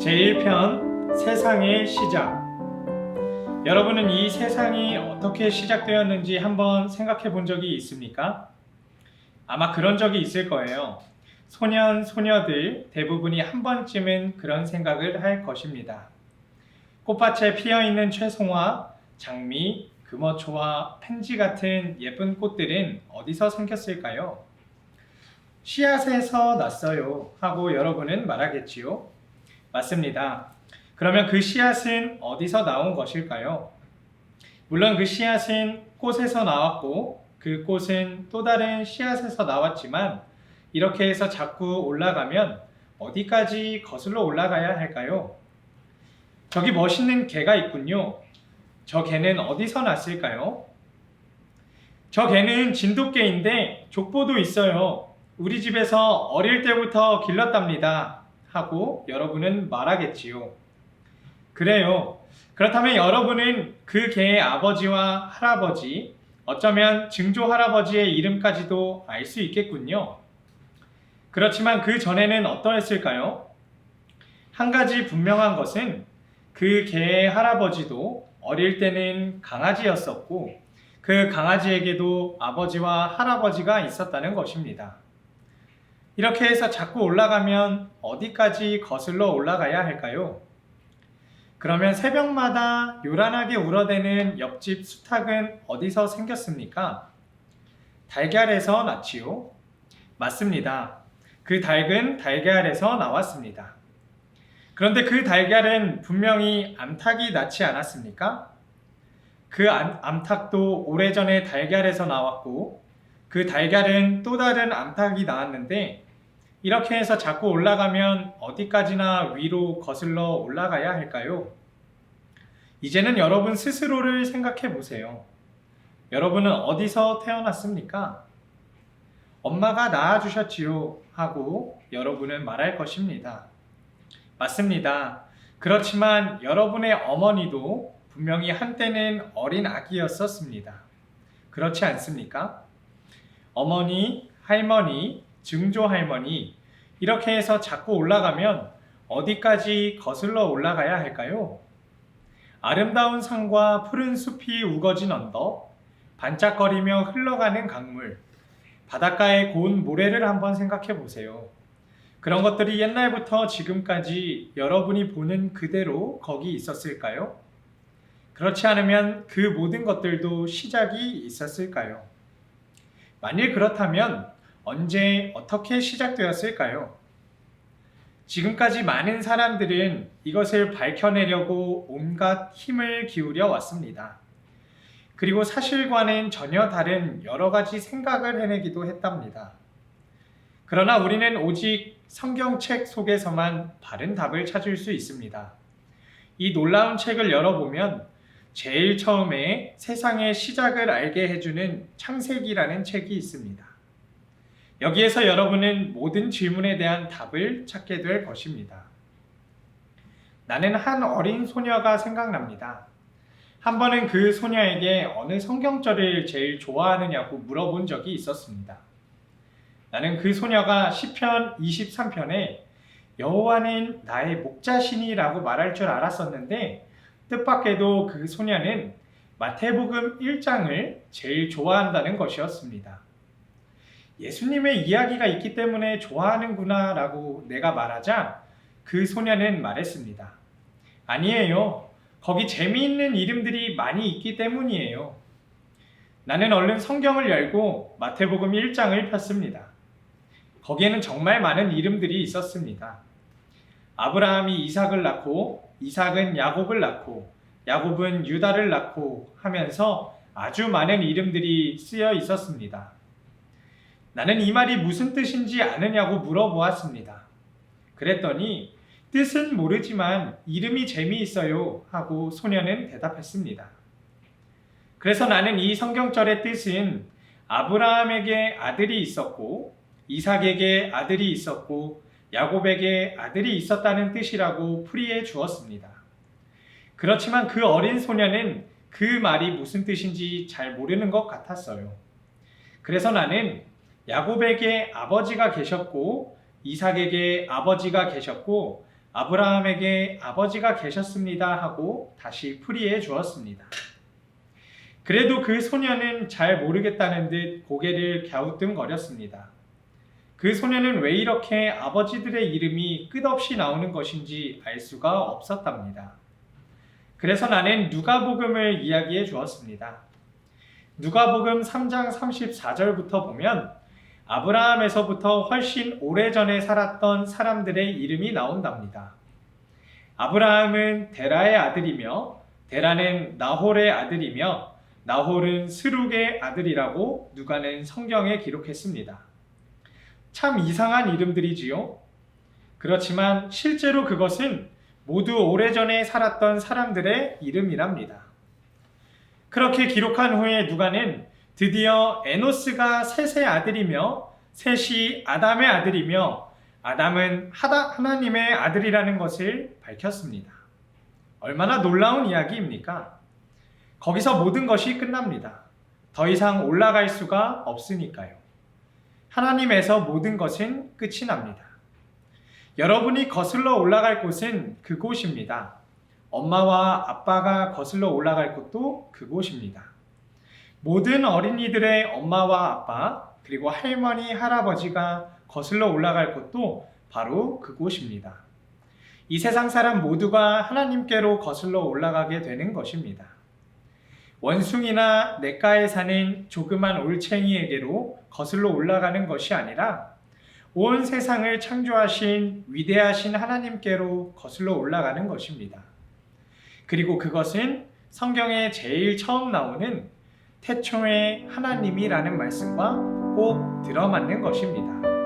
제1편 세상의 시작. 여러분은 이 세상이 어떻게 시작되었는지 한번 생각해 본 적이 있습니까? 아마 그런 적이 있을 거예요. 소년, 소녀들 대부분이 한 번쯤은 그런 생각을 할 것입니다. 꽃밭에 피어있는 채송화, 장미, 금어초와 펜지 같은 예쁜 꽃들은 어디서 생겼을까요? 씨앗에서 났어요 하고 여러분은 말하겠지요? 맞습니다. 그러면 그 씨앗은 어디서 나온 것일까요? 물론 그 씨앗은 꽃에서 나왔고 그 꽃은 또 다른 씨앗에서 나왔지만 이렇게 해서 자꾸 올라가면 어디까지 거슬러 올라가야 할까요? 저기 멋있는 개가 있군요. 저 개는 어디서 났을까요? 저 개는 진돗개인데 족보도 있어요. 우리 집에서 어릴 때부터 길렀답니다. 하고 여러분은 말하겠지요. 그래요. 그렇다면 여러분은 그 개의 아버지와 할아버지, 어쩌면 증조 할아버지의 이름까지도 알 수 있겠군요. 그렇지만 그 전에는 어떠했을까요? 한 가지 분명한 것은 그 개의 할아버지도 어릴 때는 강아지였었고 그 강아지에게도 아버지와 할아버지가 있었다는 것입니다. 이렇게 해서 자꾸 올라가면 어디까지 거슬러 올라가야 할까요? 그러면 새벽마다 요란하게 울어대는 옆집 수탉은 어디서 생겼습니까? 달걀에서 났지요? 맞습니다. 그 닭은 달걀에서 나왔습니다. 그런데 그 달걀은 분명히 암탉이 낳지 않았습니까? 그 암탉도 오래전에 달걀에서 나왔고 그 달걀은 또 다른 암탉이 나왔는데 이렇게 해서 자꾸 올라가면 어디까지나 위로 거슬러 올라가야 할까요? 이제는 여러분 스스로를 생각해 보세요. 여러분은 어디서 태어났습니까? 엄마가 낳아주셨지요 하고 여러분은 말할 것입니다. 맞습니다. 그렇지만 여러분의 어머니도 분명히 한때는 어린 아기였었습니다. 그렇지 않습니까? 어머니, 할머니, 증조 할머니 이렇게 해서 자꾸 올라가면 어디까지 거슬러 올라가야 할까요? 아름다운 산과 푸른 숲이 우거진 언덕, 반짝거리며 흘러가는 강물, 바닷가의 고운 모래를 한번 생각해 보세요. 그런 것들이 옛날부터 지금까지 여러분이 보는 그대로 거기 있었을까요? 그렇지 않으면 그 모든 것들도 시작이 있었을까요? 만일 그렇다면 언제 어떻게 시작되었을까요? 지금까지 많은 사람들은 이것을 밝혀내려고 온갖 힘을 기울여 왔습니다. 그리고 사실과는 전혀 다른 여러 가지 생각을 해내기도 했답니다. 그러나 우리는 오직 성경책 속에서만 바른 답을 찾을 수 있습니다. 이 놀라운 책을 열어보면 제일 처음에 세상의 시작을 알게 해주는 창세기라는 책이 있습니다. 여기에서 여러분은 모든 질문에 대한 답을 찾게 될 것입니다. 나는 한 어린 소녀가 생각납니다. 한 번은 그 소녀에게 어느 성경절을 제일 좋아하느냐고 물어본 적이 있었습니다. 나는 그 소녀가 시편 23편에 여호와는 나의 목자시니라고 말할 줄 알았었는데 뜻밖에도 그 소녀는 마태복음 1장을 제일 좋아한다는 것이었습니다. 예수님의 이야기가 있기 때문에 좋아하는구나 라고 내가 말하자 그 소녀는 말했습니다. 아니에요. 거기 재미있는 이름들이 많이 있기 때문이에요. 나는 얼른 성경을 열고 마태복음 1장을 폈습니다. 거기에는 정말 많은 이름들이 있었습니다. 아브라함이 이삭을 낳고 이삭은 야곱을 낳고 야곱은 유다를 낳고 하면서 아주 많은 이름들이 쓰여 있었습니다. 나는 이 말이 무슨 뜻인지 아느냐고 물어보았습니다. 그랬더니 뜻은 모르지만 이름이 재미있어요 하고 소녀는 대답했습니다. 그래서 나는 이 성경절의 뜻은 아브라함에게 아들이 있었고 이삭에게 아들이 있었고 야곱에게 아들이 있었다는 뜻이라고 풀이해 주었습니다. 그렇지만 그 어린 소녀는 그 말이 무슨 뜻인지 잘 모르는 것 같았어요. 그래서 나는 야곱에게 아버지가 계셨고 이삭에게 아버지가 계셨고 아브라함에게 아버지가 계셨습니다 하고 다시 풀이해 주었습니다. 그래도 그 소년은 잘 모르겠다는 듯 고개를 갸우뚱거렸습니다. 그 소년은 왜 이렇게 아버지들의 이름이 끝없이 나오는 것인지 알 수가 없었답니다. 그래서 나는 누가복음을 이야기해 주었습니다. 누가복음 3장 34절부터 보면 아브라함에서부터 훨씬 오래전에 살았던 사람들의 이름이 나온답니다. 아브라함은 데라의 아들이며 데라는 나홀의 아들이며 나홀은 스룩의 아들이라고 누가는 성경에 기록했습니다. 참 이상한 이름들이지요. 그렇지만 실제로 그것은 모두 오래전에 살았던 사람들의 이름이랍니다. 그렇게 기록한 후에 누가는 드디어 에노스가 셋의 아들이며 셋이 아담의 아들이며 아담은 하나님의 아들이라는 것을 밝혔습니다. 얼마나 놀라운 이야기입니까? 거기서 모든 것이 끝납니다. 더 이상 올라갈 수가 없으니까요. 하나님에서 모든 것은 끝이 납니다. 여러분이 거슬러 올라갈 곳은 그곳입니다. 엄마와 아빠가 거슬러 올라갈 곳도 그곳입니다. 모든 어린이들의 엄마와 아빠, 그리고 할머니, 할아버지가 거슬러 올라갈 곳도 바로 그곳입니다. 이 세상 사람 모두가 하나님께로 거슬러 올라가게 되는 것입니다. 원숭이나 냇가에 사는 조그만 올챙이에게로 거슬러 올라가는 것이 아니라 온 세상을 창조하신 위대하신 하나님께로 거슬러 올라가는 것입니다. 그리고 그것은 성경에 제일 처음 나오는 태초에 하나님이라는 말씀과 꼭 들어맞는 것입니다.